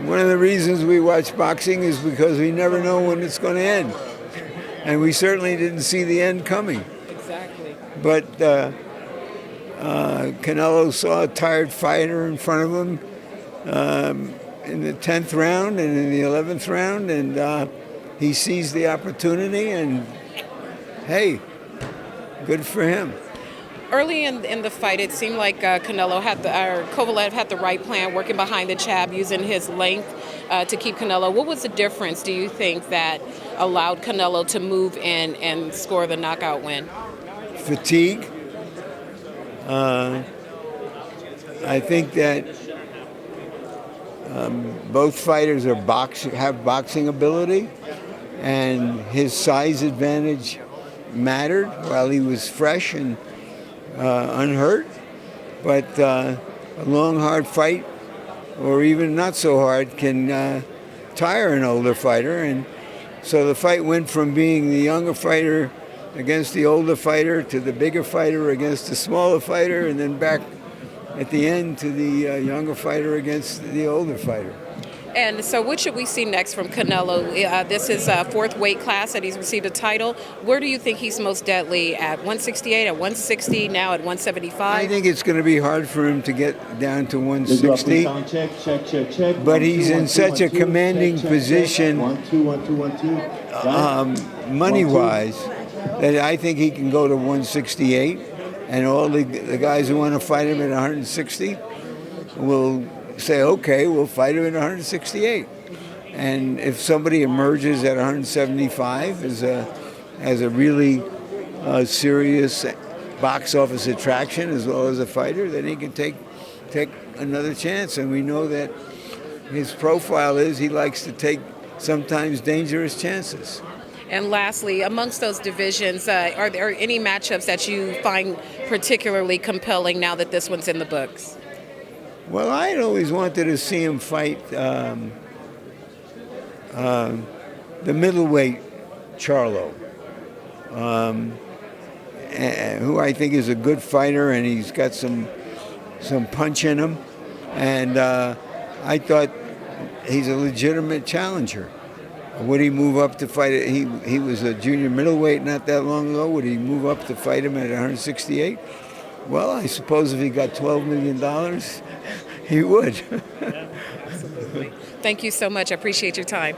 One of the reasons we watch boxing is because we never know when it's going to end. And we certainly didn't see the end coming. Exactly. But Canelo saw a tired fighter in front of him in the 10th round and in the 11th round, and he seized the opportunity, and hey, good for him. Early in the fight, it seemed like Kovalev had the right plan, working behind the jab, using his length to keep Canelo. What was the difference, do you think, that allowed Canelo to move in and score the knockout win? Fatigue. I think that both fighters have boxing ability, and his size advantage mattered while he was fresh and unhurt. But a long, hard fight, or even not so hard, can tire an older fighter. And so the fight went from being the younger fighter against the older fighter to the bigger fighter against the smaller fighter, and then back at the end to the younger fighter against the older fighter. And so what should we see next from Canelo? This is fourth weight class that he's received a title. Where do you think he's most deadly? At 168, at 160, now at 175? I think it's going to be hard for him to get down to 160. But he's in such a commanding position money-wise that I think he can go to 168. And all the guys who want to fight him at 160 will say, okay, we'll fight him at 168. And if somebody emerges at 175 as a really serious box office attraction as well as a fighter, then he can take another chance. And we know that his profile is he likes to take sometimes dangerous chances. And lastly, amongst those divisions, are there any matchups that you find particularly compelling now that this one's in the books? Well, I had always wanted to see him fight the middleweight Charlo, who I think is a good fighter, and he's got some punch in him. And I thought he's a legitimate challenger. Would he move up to fight it? He was a junior middleweight not that long ago. Would he move up to fight him at 168? Well, I suppose if he got $12 million, he would. Absolutely. Thank you so much. I appreciate your time.